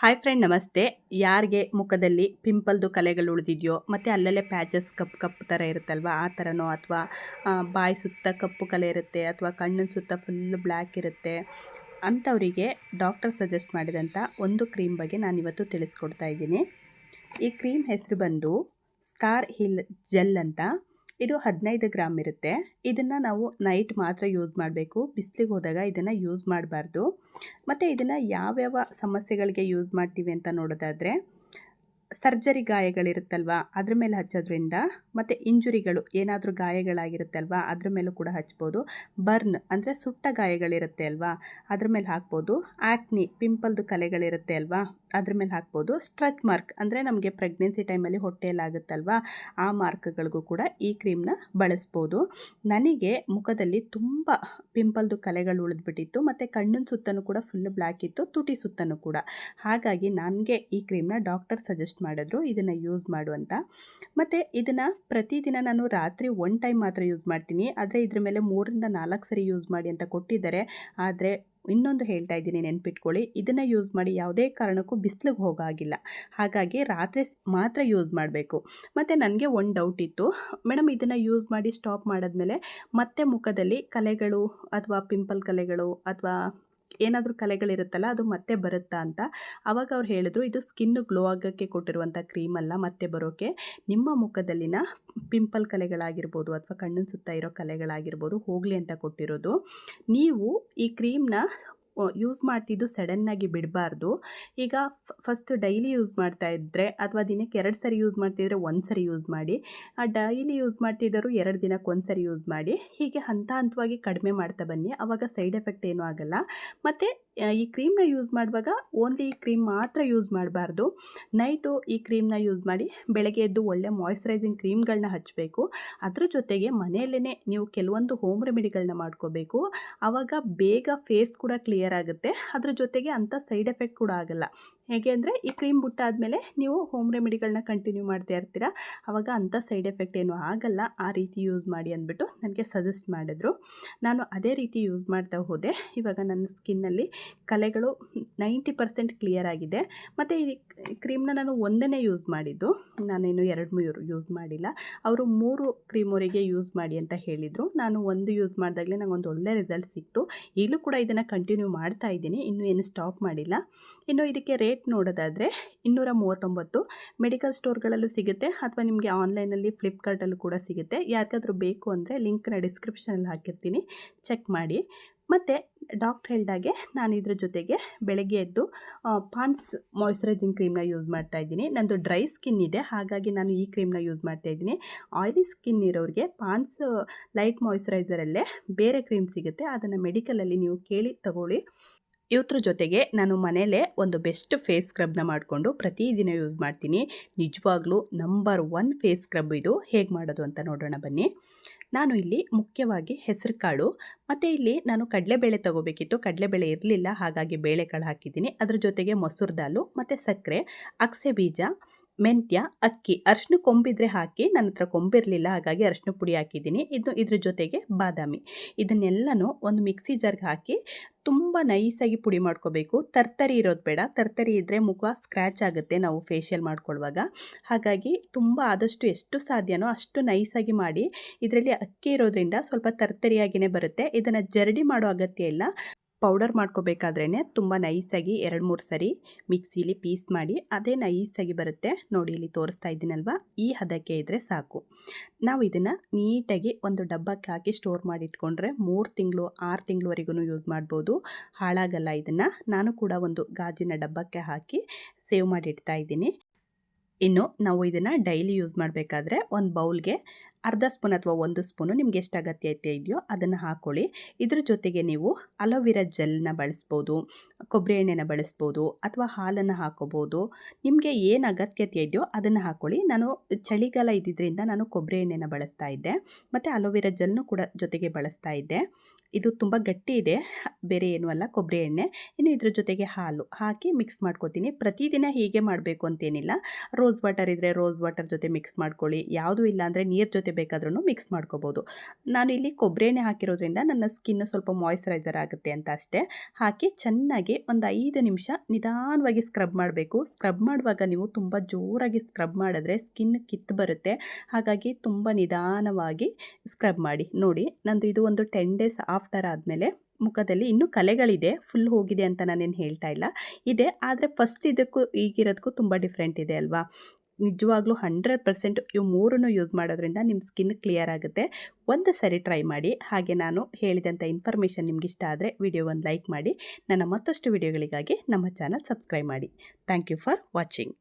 Hi friend, ನಮಸ್ತೆ. ಯಾರಿಗೆ ಮುಖದಲ್ಲಿ ಪಿಂಪಲ್ದು ಕಲೆಗಳು ಉಳಿದಿದೆಯೋ ಮತ್ತು ಅಲ್ಲಲ್ಲೇ ಪ್ಯಾಚಸ್ ಕಪ್ಪು ಕಪ್ಪು ಥರ ಇರುತ್ತಲ್ವ, ಆ ಥರನೋ ಅಥವಾ ಬಾಯಿ ಸುತ್ತ ಕಪ್ಪು ಕಲೆ ಇರುತ್ತೆ ಅಥವಾ ಕಣ್ಣಿನ ಸುತ್ತ ಫುಲ್ ಬ್ಲ್ಯಾಕ್ ಇರುತ್ತೆ ಅಂಥವರಿಗೆ ಡಾಕ್ಟರ್ ಸಜೆಸ್ಟ್ ಮಾಡಿದಂಥ ಒಂದು ಕ್ರೀಮ್ ಬಗ್ಗೆ ನಾನಿವತ್ತು ತಿಳಿಸ್ಕೊಡ್ತಾ ಇದ್ದೀನಿ. ಈ ಕ್ರೀಮ್ ಹೆಸರು ಬಂದು ಸ್ಟಾರ್ ಹಿಲ್ ಜೆಲ್ ಅಂತ. ಇದು 15 ಗ್ರಾಮ್ ಇರುತ್ತೆ. ಇದನ್ನು ನಾವು ನೈಟ್ ಮಾತ್ರ ಯೂಸ್ ಮಾಡಬೇಕು. ಬಿಸಿಲಿಗೆ ಹೋದಾಗ ಇದನ್ನು ಯೂಸ್ ಮಾಡಬಾರ್ದು. ಮತ್ತು ಇದನ್ನು ಯಾವ್ಯಾವ ಸಮಸ್ಯೆಗಳಿಗೆ ಯೂಸ್ ಮಾಡ್ತೀವಿ ಅಂತ ನೋಡೋದಾದರೆ, ಸರ್ಜರಿ ಗಾಯಗಳಿರುತ್ತಲ್ವ ಅದ್ರ ಮೇಲೆ ಹಚ್ಚೋದ್ರಿಂದ, ಮತ್ತು ಇಂಜುರಿಗಳು ಏನಾದರೂ ಗಾಯಗಳಾಗಿರುತ್ತಲ್ವ ಅದ್ರ ಮೇಲೂ ಕೂಡ ಹಚ್ಬೋದು. ಬರ್ನ್ ಅಂದರೆ ಸುಟ್ಟ ಗಾಯಗಳಿರುತ್ತೆ ಅಲ್ವಾ, ಅದ್ರ ಮೇಲೆ ಹಾಕ್ಬೋದು. ಆ್ಯಕ್ನಿ ಪಿಂಪಲ್ದು ಕಲೆಗಳಿರುತ್ತೆ ಅಲ್ವಾ, ಅದ್ರ ಮೇಲೆ ಹಾಕ್ಬೋದು. ಸ್ಟ್ರೆಚ್ ಮಾರ್ಕ್ ಅಂದರೆ ನಮಗೆ ಪ್ರೆಗ್ನೆನ್ಸಿ ಟೈಮಲ್ಲಿ ಹೊಟ್ಟೆಯಲ್ಲಾಗುತ್ತಲ್ವ, ಆ ಮಾರ್ಕ್ಗಳಿಗೂ ಕೂಡ ಈ ಕ್ರೀಮ್ನ ಬಳಸ್ಬೋದು. ನನಗೆ ಮುಖದಲ್ಲಿ ತುಂಬ ಪಿಂಪಲ್ದು ಕಲೆಗಳು ಉಳಿದ್ಬಿಟ್ಟಿತ್ತು, ಮತ್ತು ಕಣ್ಣಿನ ಸುತ್ತಲೂ ಕೂಡ ಫುಲ್ ಬ್ಲ್ಯಾಕ್ ಇತ್ತು, ತುಟಿ ಸುತ್ತಲೂ ಕೂಡ. ಹಾಗಾಗಿ ನನಗೆ ಈ ಕ್ರೀಮ್ನ ಡಾಕ್ಟರ್ ಸಜೆಸ್ಟ್ ಮಾಡಿದ್ರು ಇದನ್ನು ಯೂಸ್ ಮಾಡು ಅಂತ. ಮತ್ತು ಇದನ್ನು ಪ್ರತಿದಿನ ನಾನು ರಾತ್ರಿ 1 ಟೈಮ್ ಮಾತ್ರ ಯೂಸ್ ಮಾಡ್ತೀನಿ. ಆದರೆ ಇದ್ರ ಮೇಲೆ 3ರಿಂದ 4 ಸರಿ ಯೂಸ್ ಮಾಡಿ ಅಂತ ಕೊಟ್ಟಿದ್ದಾರೆ. ಆದರೆ ಇನ್ನೊಂದು ಹೇಳ್ತಾ ಇದ್ದೀನಿ, ನೆನ್ಪಿಟ್ಕೊಳ್ಳಿ, ಇದನ್ನು ಯೂಸ್ ಮಾಡಿ ಯಾವುದೇ ಕಾರಣಕ್ಕೂ ಬಿಸಿಲಿಗೆ ಹೋಗಾಗಿಲ್ಲ. ಹಾಗಾಗಿ ರಾತ್ರಿ ಮಾತ್ರ ಯೂಸ್ ಮಾಡಬೇಕು. ಮತ್ತು ನನಗೆ ಒಂದು ಡೌಟ್ ಇತ್ತು, ಮೇಡಮ್ ಇದನ್ನು ಯೂಸ್ ಮಾಡಿ ಸ್ಟಾಪ್ ಮಾಡಿದ್ಮೇಲೆ ಮತ್ತೆ ಮುಖದಲ್ಲಿ ಕಲೆಗಳು ಅಥವಾ ಪಿಂಪಲ್ ಕಲೆಗಳು ಅಥವಾ ಏನಾದರೂ ಕಲೆಗಳಿರುತ್ತಲ್ಲ ಅದು ಮತ್ತೆ ಬರುತ್ತಾ ಅಂತ. ಆವಾಗ ಅವ್ರು ಹೇಳಿದ್ರು, ಇದು ಸ್ಕಿನ್ ಗ್ಲೋ ಆಗೋಕ್ಕೆ ಕೊಟ್ಟಿರುವಂಥ ಕ್ರೀಮ್ ಅಲ್ಲ ಮತ್ತೆ ಬರೋಕ್ಕೆ. ನಿಮ್ಮ ಮುಖದಲ್ಲಿನ ಪಿಂಪಲ್ ಕಲೆಗಳಾಗಿರ್ಬೋದು ಅಥವಾ ಕಣ್ಣಿನ ಸುತ್ತ ಇರೋ ಕಲೆಗಳಾಗಿರ್ಬೋದು ಹೋಗಲಿ ಅಂತ ಕೊಟ್ಟಿರೋದು. ನೀವು ಈ ಕ್ರೀಮ್ನ ಯೂಸ್ ಮಾಡ್ತಿದ್ದು ಸಡನ್ನಾಗಿ ಬಿಡಬಾರ್ದು. ಈಗ ಫಸ್ಟ್ ಡೈಲಿ ಯೂಸ್ ಮಾಡ್ತಾ ಇದ್ದರೆ ಅಥವಾ ದಿನಕ್ಕೆ 2 ಸರಿ ಯೂಸ್ ಮಾಡ್ತಿದ್ರೆ 1 ಸರಿ ಯೂಸ್ ಮಾಡಿ. ಡೈಲಿ ಯೂಸ್ ಮಾಡ್ತಿದ್ದರು 2 ದಿನಕ್ಕೆ 1 ಸರಿ ಯೂಸ್ ಮಾಡಿ. ಹೀಗೆ ಹಂತವಾಗಿ ಕಡಿಮೆ ಮಾಡ್ತಾ ಬನ್ನಿ. ಆವಾಗ ಸೈಡ್ ಎಫೆಕ್ಟ್ ಏನೂ ಆಗಲ್ಲ. ಮತ್ತು ಈ ಕ್ರೀಮ್ನ ಯೂಸ್ ಮಾಡುವಾಗ ಓನ್ಲಿ ಈ ಕ್ರೀಮ್ ಮಾತ್ರ ಯೂಸ್ ಮಾಡಬಾರ್ದು. ನೈಟು ಈ ಕ್ರೀಮ್ನ ಯೂಸ್ ಮಾಡಿ ಬೆಳಗ್ಗೆ ಎದ್ದು ಒಳ್ಳೆ ಮಾಯ್ಶ್ಚರೈಸಿಂಗ್ ಕ್ರೀಮ್ಗಳನ್ನ ಹಚ್ಚಬೇಕು. ಅದ್ರ ಜೊತೆಗೆ ಮನೆಯಲ್ಲೇ ನೀವು ಕೆಲವೊಂದು ಹೋಮ್ ರೆಮಿಡಿಗಳನ್ನ ಮಾಡ್ಕೋಬೇಕು. ಆವಾಗ ಬೇಗ ಫೇಸ್ ಕೂಡ ಕ್ಲಿಯರ್ ಆಗುತ್ತೆ. ಅದ್ರ ಜೊತೆಗೆ ಅಂಥ ಸೈಡ್ ಎಫೆಕ್ಟ್ ಕೂಡ ಆಗಲ್ಲ. ಹೇಗೆ ಅಂದರೆ, ಈ ಕ್ರೀಮ್ ಬಿಟ್ಟಾದಮೇಲೆ ನೀವು ಹೋಮ್ ರೆಮಿಡಿಗಳನ್ನ ಕಂಟಿನ್ಯೂ ಮಾಡ್ತಾ ಇರ್ತೀರ, ಆವಾಗ ಅಂಥ ಸೈಡ್ ಎಫೆಕ್ಟ್ ಏನೂ ಆಗಲ್ಲ. ಆ ರೀತಿ ಯೂಸ್ ಮಾಡಿ ಅಂದ್ಬಿಟ್ಟು ನನಗೆ ಸಜೆಸ್ಟ್ ಮಾಡಿದ್ರು. ನಾನು ಅದೇ ರೀತಿ ಯೂಸ್ ಮಾಡ್ತಾ ಹೋದೆ. ಇವಾಗ ನನ್ನ ಸ್ಕಿನ್ನಲ್ಲಿ ಕಲೆಗಳು 90% ಕ್ಲಿಯರ್ ಆಗಿದೆ. ಮತ್ತು ಈ ಕ್ರೀಮ್ನ ನಾನು ಒಂದನ್ನೇ ಯೂಸ್ ಮಾಡಿದ್ದು, ನಾನೇನು 2-3 ಯೂಸ್ ಮಾಡಿಲ್ಲ. ಅವರು 3 ಕ್ರೀಮವರೆಗೆ ಯೂಸ್ ಮಾಡಿ ಅಂತ ಹೇಳಿದರು. ನಾನು ಒಂದು ಯೂಸ್ ಮಾಡಿದಾಗಲೇ ನನಗೊಂದು ಒಳ್ಳೆ ರಿಸಲ್ಟ್ ಸಿಕ್ತು. ಈಗಲೂ ಕೂಡ ಇದನ್ನು ಕಂಟಿನ್ಯೂ ಮಾಡ್ತಾ ಇದ್ದೀನಿ, ಇನ್ನೂ ಏನು ಸ್ಟಾಪ್ ಮಾಡಿಲ್ಲ. ಇನ್ನು ಇದಕ್ಕೆ ರೇಟ್ ನೋಡೋದಾದರೆ 239 ಮೆಡಿಕಲ್ ಸ್ಟೋರ್ಗಳಲ್ಲೂ ಸಿಗುತ್ತೆ, ಅಥವಾ ನಿಮಗೆ ಆನ್ಲೈನಲ್ಲಿ ಫ್ಲಿಪ್ಕಾರ್ಟಲ್ಲೂ ಕೂಡ ಸಿಗುತ್ತೆ. ಯಾರಿಗಾದರೂ ಬೇಕು ಅಂದರೆ ಲಿಂಕ್ನ ಡಿಸ್ಕ್ರಿಪ್ಷನಲ್ಲಿ ಹಾಕಿರ್ತೀನಿ, ಚೆಕ್ ಮಾಡಿ. ಮತ್ತು ಡಾಕ್ಟ್ರ್ ಹೇಳಿದಾಗೆ ನಾನು ಇದ್ರ ಜೊತೆಗೆ ಬೆಳಗ್ಗೆ ಎದ್ದು ಪಾಂಡ್ಸ್ ಮಾಯ್ಶ್ಚರೈಸಿಂಗ್ ಕ್ರೀಮ್ನ ಯೂಸ್ ಮಾಡ್ತಾ ಇದ್ದೀನಿ. ನಂದು ಡ್ರೈ ಸ್ಕಿನ್ ಇದೆ, ಹಾಗಾಗಿ ನಾನು ಈ ಕ್ರೀಮ್ನ ಯೂಸ್ ಮಾಡ್ತಾ ಇದ್ದೀನಿ. ಆಯಿಲಿ ಸ್ಕಿನ್ ಇರೋರಿಗೆ ಪಾಂಡ್ಸ್ ಲೈಟ್ ಮಾಯ್ಶ್ಚರೈಸರಲ್ಲೇ ಬೇರೆ ಕ್ರೀಮ್ ಸಿಗುತ್ತೆ, ಅದನ್ನು ಮೆಡಿಕಲಲ್ಲಿ ನೀವು ಕೇಳಿ ತಗೊಳ್ಳಿ. ಇವ್ರ ಜೊತೆಗೆ ನಾನು ಮನೇಲೇ ಒಂದು ಬೆಸ್ಟ್ ಫೇಸ್ ಸ್ಕ್ರಬ್ನ ಮಾಡಿಕೊಂಡು ಪ್ರತಿದಿನ ಯೂಸ್ ಮಾಡ್ತೀನಿ. ನಿಜವಾಗ್ಲೂ ನಂಬರ್ 1 ಫೇಸ್ ಸ್ಕ್ರಬ್ ಇದು. ಹೇಗೆ ಮಾಡೋದು ಅಂತ ನೋಡೋಣ ಬನ್ನಿ. ನಾನು ಇಲ್ಲಿ ಮುಖ್ಯವಾಗಿ ಹೆಸರು ಕಾಳು, ಮತ್ತು ಇಲ್ಲಿ ನಾನು ಕಡಲೆಬೇಳೆ ತೊಗೋಬೇಕಿತ್ತು, ಕಡಲೆಬೇಳೆ ಇರಲಿಲ್ಲ, ಹಾಗಾಗಿ ಬೇಳೆಕಾಳು ಹಾಕಿದ್ದೀನಿ. ಅದ್ರ ಜೊತೆಗೆ ಮೊಸರು ದಾಲು ಮತ್ತು ಸಕ್ಕರೆ, ಅಗಸೆ ಬೀಜ, ಮೆಂತ್ಯ, ಅಕ್ಕಿ, ಅರಿಶಿನ ಕೊಂಬಿದ್ರೆ ಹಾಕಿ, ನನ್ನ ಹತ್ರ ಕೊಂಬಿರಲಿಲ್ಲ ಹಾಗಾಗಿ ಅರಿಶಿನ ಪುಡಿ ಹಾಕಿದ್ದೀನಿ. ಇದ್ರ ಜೊತೆಗೆ ಬಾದಾಮಿ, ಇದನ್ನೆಲ್ಲನೂ ಒಂದು ಮಿಕ್ಸಿ ಜಾರ್ಗೆ ಹಾಕಿ ತುಂಬ ನೈಸಾಗಿ ಪುಡಿ ಮಾಡ್ಕೋಬೇಕು. ತರ್ತರಿ ಇರೋದು ಬೇಡ, ತರ್ತರಿ ಇದ್ದರೆ ಮುಖ ಸ್ಕ್ರ್ಯಾಚ್ ಆಗುತ್ತೆ ನಾವು ಫೇಶಿಯಲ್ ಮಾಡ್ಕೊಳ್ಳುವಾಗ. ಹಾಗಾಗಿ ತುಂಬ ಆದಷ್ಟು ಎಷ್ಟು ಸಾಧ್ಯನೋ ಅಷ್ಟು ನೈಸಾಗಿ ಮಾಡಿ. ಇದರಲ್ಲಿ ಅಕ್ಕಿ ಇರೋದ್ರಿಂದ ಸ್ವಲ್ಪ ತರ್ತರಿಯಾಗಿಯೇ ಬರುತ್ತೆ. ಇದನ್ನು ಜರಡಿ ಮಾಡೋ ಅಗತ್ಯ ಇಲ್ಲ. ಪೌಡರ್ ಮಾಡ್ಕೋಬೇಕಾದ್ರೇ ತುಂಬ ನೈಸಾಗಿ 2-3 ಸರಿ ಮಿಕ್ಸಿಲಿ ಪೀಸ್ ಮಾಡಿ ಅದೇ ನೈಸಾಗಿ ಬರುತ್ತೆ. ನೋಡಿ ಇಲ್ಲಿ ತೋರಿಸ್ತಾ ಇದ್ದೀನಲ್ವ, ಈ ಹದಕ್ಕೆ ಇದ್ದರೆ ಸಾಕು. ನಾವು ಇದನ್ನು ನೀಟಾಗಿ ಒಂದು ಡಬ್ಬಕ್ಕೆ ಹಾಕಿ ಸ್ಟೋರ್ ಮಾಡಿ ಇಟ್ಕೊಂಡ್ರೆ 3 ತಿಂಗಳು 6 ತಿಂಗಳವರೆಗೂ ಯೂಸ್ ಮಾಡ್ಬೋದು, ಹಾಳಾಗಲ್ಲ. ಇದನ್ನು ನಾನು ಕೂಡ ಒಂದು ಗಾಜಿನ ಡಬ್ಬಕ್ಕೆ ಹಾಕಿ ಸೇವ್ ಮಾಡಿ ಇಡ್ತಾ ಇದ್ದೀನಿ. ಇನ್ನು ನಾವು ಇದನ್ನು ಡೈಲಿ ಯೂಸ್ ಮಾಡಬೇಕಾದ್ರೆ ಒಂದು ಬೌಲ್ಗೆ ಅರ್ಧ ಸ್ಪೂನ್ ಅಥವಾ 1 ಸ್ಪೂನು ನಿಮ್ಗೆ ಎಷ್ಟು ಅಗತ್ಯತೆ ಇದೆಯೋ ಅದನ್ನು ಹಾಕ್ಕೊಳ್ಳಿ. ಇದ್ರ ಜೊತೆಗೆ ನೀವು ಅಲೋವೆರಾ ಜೆಲ್ನ ಬಳಸ್ಬೋದು, ಕೊಬ್ಬರಿ ಎಣ್ಣೆನ ಬಳಸ್ಬೋದು, ಅಥವಾ ಹಾಲನ್ನು ಹಾಕೋಬೋದು. ನಿಮಗೆ ಏನು ಅಗತ್ಯತೆ ಇದೆಯೋ ಅದನ್ನು ಹಾಕ್ಕೊಳ್ಳಿ. ನಾನು ಚಳಿಗಾಲ ಇದ್ದಿದ್ದರಿಂದ ನಾನು ಕೊಬ್ಬರಿ ಎಣ್ಣೆನ ಬಳಸ್ತಾ ಇದ್ದೆ, ಮತ್ತು ಅಲೋವೆರಾ ಜೆಲ್ನು ಕೂಡ ಜೊತೆಗೆ ಬಳಸ್ತಾ ಇದ್ದೆ. ಇದು ತುಂಬ ಗಟ್ಟಿ ಇದೆ, ಬೇರೆ ಏನೂ ಅಲ್ಲ, ಕೊಬ್ಬರಿ ಎಣ್ಣೆ. ಇನ್ನು ಇದ್ರ ಜೊತೆಗೆ ಹಾಲು ಹಾಕಿ ಮಿಕ್ಸ್ ಮಾಡ್ಕೊತೀನಿ. ಪ್ರತಿದಿನ ಹೀಗೆ ಮಾಡಬೇಕು ಅಂತೇನಿಲ್ಲ. ರೋಸ್ ವಾಟರ್ ಇದ್ದರೆ ರೋಸ್ ವಾಟರ್ ಜೊತೆ ಮಿಕ್ಸ್ ಮಾಡ್ಕೊಳ್ಳಿ, ಯಾವುದೂ ಇಲ್ಲ ಅಂದರೆ ನೀರು ಜೊತೆ ಜೊತೆ ಬೇಕಾದ್ರೂ ಮಿಕ್ಸ್ ಮಾಡ್ಕೋಬೋದು. ನಾನು ಇಲ್ಲಿ ಕೊಬ್ಬರಿ ಎಣ್ಣೆ ಹಾಕಿರೋದ್ರಿಂದ ನನ್ನ ಸ್ಕಿನ್ ಸ್ವಲ್ಪ ಮಾಯ್ಶ್ಚರೈಸರ್ ಆಗುತ್ತೆ ಅಂತ ಅಷ್ಟೇ. ಹಾಕಿ ಚೆನ್ನಾಗಿ ಒಂದು 5 ನಿಮಿಷ ನಿಧಾನವಾಗಿ ಸ್ಕ್ರಬ್ ಮಾಡಬೇಕು. ಸ್ಕ್ರಬ್ ಮಾಡುವಾಗ ನೀವು ತುಂಬ ಜೋರಾಗಿ ಸ್ಕ್ರಬ್ ಮಾಡಿದ್ರೆ ಸ್ಕಿನ್ ಕಿತ್ತು ಬರುತ್ತೆ. ಹಾಗಾಗಿ ತುಂಬ ನಿಧಾನವಾಗಿ ಸ್ಕ್ರಬ್ ಮಾಡಿ. ನೋಡಿ ನಂದು ಇದು ಒಂದು 10 ಡೇಸ್ ಆಫ್ಟರ್ ಆದಮೇಲೆ ಮುಖದಲ್ಲಿ ಇನ್ನೂ ಕಲೆಗಳಿದೆ, ಫುಲ್ ಹೋಗಿದೆ ಅಂತ ನಾನೇನು ಹೇಳ್ತಾ ಇಲ್ಲ, ಇದೆ. ಆದರೆ ಫಸ್ಟ್ ಇದಕ್ಕೂ ಈಗಿರೋದಕ್ಕೂ ತುಂಬ ಡಿಫ್ರೆಂಟ್ ಇದೆ ಅಲ್ವಾ. ನಿಜವಾಗ್ಲೂ 100% ಇವು ಮೂರನ್ನು ಯೂಸ್ ಮಾಡೋದ್ರಿಂದ ನಿಮ್ಮ ಸ್ಕಿನ್ ಕ್ಲಿಯರ್ ಆಗುತ್ತೆ. ಒಂದು ಸರಿ ಟ್ರೈ ಮಾಡಿ. ಹಾಗೆ ನಾನು ಹೇಳಿದಂಥ ಇನ್ಫಾರ್ಮೇಷನ್ ನಿಮ್ಗೆ ಇಷ್ಟ ಆದರೆ ವಿಡಿಯೋವನ್ನು ಲೈಕ್ ಮಾಡಿ. ನನ್ನ ಮತ್ತಷ್ಟು ವಿಡಿಯೋಗಳಿಗಾಗಿ ನಮ್ಮ ಚಾನಲ್ ಸಬ್ಸ್ಕ್ರೈಬ್ ಮಾಡಿ. Thank you for watching.